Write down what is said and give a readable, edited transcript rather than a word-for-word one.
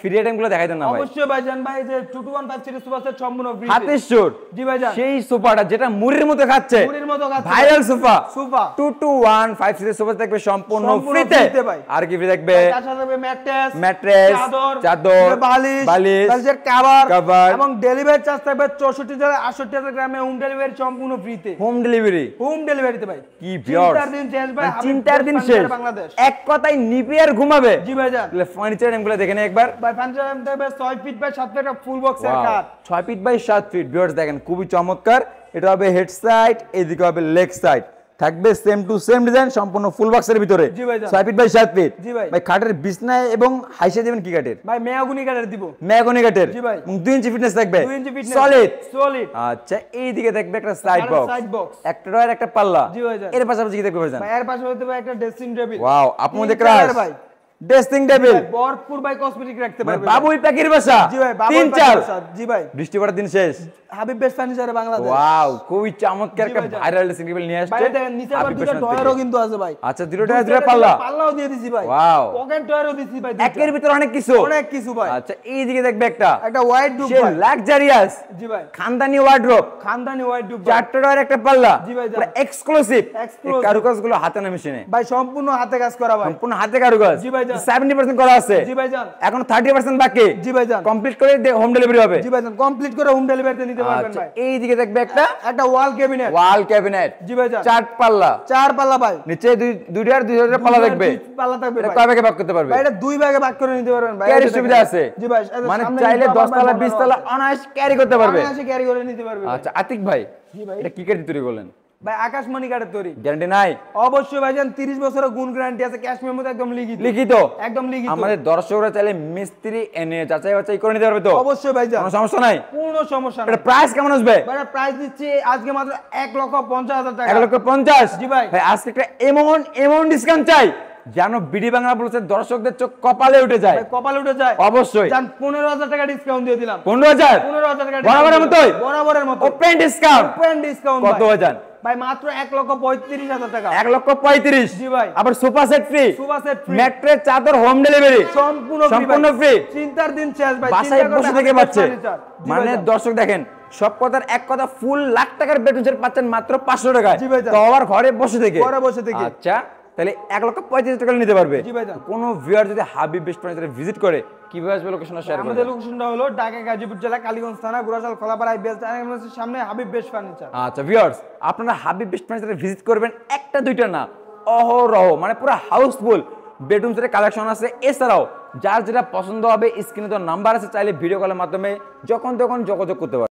Free আইটেমগুলো দেখাই দেন না ভাই। অবশ্যই ভাইজান, ভাই যে 2215 সিরিজ সোফা সেট সম্পূর্ণ ফ্রি। হাতের সুর। জি ভাইজান। সেই সোফাটা যেটা মুড়ির মতো খাচ্ছে। মুড়ির মতো খাচ্ছে। Viral sofa. Sofa 2215 series sofa থাকবে সম্পূর্ণ ফ্রিতে। আর কি ফ্রি থাকবে? তার সাথে থাকবে ম্যাট্রেস, চাদর, বালিশ, বালিশের কভার এবং ডেলিভারি চার্জ থাকবে 64,068 গ্রামে হোম ডেলিভারি সম্পূর্ণ ফ্রিতে। হোম ডেলিভারিতে ভাই। কি ভিউয়ার্স, চিন্তার দিন শেষ ভাই, চিন্তার দিন শেষ। বাংলাদেশ এক কথায় নিপি আর ঘুমাবে। জি ভাইজান। তাহলে ফার্নিচার আইটেমগুলো দেখে নেন একবার। ভাই ফার্নিচার আইটেম থাকবে 6 ফিট বাই 7 ফিট ফুল বক্সের খাট। 6 ফিট বাই 7 ফিট। ভিউয়ার্স দেখেন খুবই চমৎকার। এটা হবে হেড সাইড, এদিকে হবে লেগ সাইড। থাকবে সেম টু সেম ডিজাইন সম্পূর্ণ ফুল বক্সের ভিতরে। 6 ফিট বাই 7 ফিট। জি ভাই। ভাই খাটের বিছনায় এবং হাইসে দিবেন কি কাঠের? ভাই মেহগনি কাঠের দিব। মেহগনি কাঠের। জি ভাই। 2 ইঞ্চি ফিটনেস থাকবে। 2 ইঞ্চি ফিটনেস। সলিড। আচ্ছা এইদিকে থাকবে একটা সাইড বক্স। একটা ডয়ার একটা পাল্লা। জি ভাই। এর পাশাপাশি কি থাকবে ভাইজান? ভাই এর পাশে হতে পারে একটা ড্রেসিং টেবিল। ওয়াও, আপনি দেখে রাখ ভাই। ড্রেসিং টেবিল ভরপুর ভাই কসমেটিক রাখতে পারবে। বাবুই পাখির বাসা। জি ভাই, বাবুই 3-4। জি ভাই। বৃষ্টি পড়ার দিন শেষ। Habib best furniture Bangladesh. Wow, খুবই চমৎকার একটা ভাইরাল ড্রেসিং টেবিল নিয়ে আসছে। ভাই দেখেন নিচে আবার দুটো ডয়ারও কিন্তু আছে ভাই। আচ্ছা, দুটো ডয়ার দুটো পাল্লাও দিয়ে দিছি ভাই। ওয়াও, পকেট ডয়ারও দিছি ভাই। একের ভিতর অনেক কিছু ভাই। আচ্ছা, এইদিকে দেখবে একটা ওয়াইড ডুব ভাই, লাক্সারিয়াস। জি ভাই। খানদানি ওয়ার্ডরোব। ওয়াইড ডুব। 4টা ডয়ার একটা পাল্লা। জি ভাই। পুরো এক্সক্লুসিভ। এই কারুকাজগুলো হাতে না মেশিনে ভাই, সম্পূর্ণ হাতে কাজ করা ভাই। সম্পূর্ণ হাতে কারুকাজ। জি ভাই। 70% করা আছে। জি ভাই জান। এখন 30% বাকি। জি ভাই জান। কমপ্লিট করে হোম ডেলিভারি হবে। জি ভাই জান, কমপ্লিট করে হোম ডেলিভারিতে নিতে পারবেন ভাই। এইদিকে দেখবে একটা ওয়াল ক্যাবিনেট। জি ভাই জান। 4 পাল্লা। 4 পাল্লা ভাই। নিচে দুইটার পাল্লা থাকবে। পাল্লা থাকবে ভাই। কয় ভাগে ভাগ করতে পারবে? ভাই এটা 2 ভাগে ভাগ করে নিতে পারবেন ভাই। ক্যারি সুবিধা আছে। জি ভাই। মানে চাইলে 10 তলা 20 তলা অনায়াস ক্যারি করতে পারবে। অনায়াসে ক্যারি করে নিতে পারবে। আচ্ছা আতিক ভাই, জি ভাই। এটা কি কাঠে তৈরি করলেন? ভাই আকাশমণি কাঠের তৈরি। গ্যারান্টি নাই? অবশ্যই ভাইজান, 30 বছরের গুণ গ্যারান্টি আছে। ক্যাশ মেমোতে একদম লিখিত। একদম লিখিত। আমাদের দর্শকরা চাইলে মিস্ত্রি এনে যাচাই বাছাই করে নিতে পারবে তো? অবশ্যই ভাইজান, কোনো সমস্যা নাই। কোনো সমস্যা নাই। এটা প্রাইস কেমন আসবে? ভাই প্রাইস দিচ্ছি আজকে মাত্র 1,50,000 টাকা। 1,50,000? জি ভাই। ভাই আজকে একটা এমন ডিসকাউন্ট চাই যেন বিডি বাংলা বলছে দর্শকদের চোখ কপালে উঠে যায়। কপালে উঠে যায় অবশ্যই। জান 15,000 টাকা ডিসকাউন্ট দিয়ে দিলাম। 15,000? 15,000 টাকা বরাবরের মতো ওপেন ডিসকাউন্ট কত ভাইজান? ভাই মাত্র 1,35,000 টাকা। 1,35,000? জি ভাই। আবার সোফা সেট ফ্রি। ম্যাট্রেস, চাদর, হোম ডেলিভারি সম্পূর্ণ ফ্রি। চিন্তার দিন শেষ ভাই। বাসায় বসে থেকে পাচ্ছে। মানে দর্শক দেখেন, সব কথার এক কথা, ফুল লাখ টাকার বেডরুম সেট পাচ্ছেন মাত্র 500 টাকায়। তো আবার ঘরে বসে থেকে। আচ্ছা, তাহলে 1,35,000 টাকা নিতে পারবে। কোন ভিউয়ার যদি হাবিব বেস্ট ফার্নিচারে ভিজিট করে কিভাবে আসবে লোকেশনটা শেয়ার করবেন? আমাদের লোকেশনটা হলো ঢাকা গাজীপুর জেলা কালীগঞ্জ থানা গুরাশাল খোলাপাড়া আইবিএস টার্মিনালের সামনে হাবিব বেস্ট ফার্নিচার। আচ্ছা ভিউয়ার্স, আপনারা হাবিব বেস্ট ফার্নিচারে ভিজিট করবেন, একটা দুইটা না, অহরহ, মানে পুরো হাউসফুল বেডরুম সেটের কালেকশন আছে। এছাড়াও যার যেটা পছন্দ হবে স্ক্রিনে তো নাম্বার আছে, চাইলে ভিডিও কলের মাধ্যমে যখন তখন যোগাযোগ করতে পারবেন।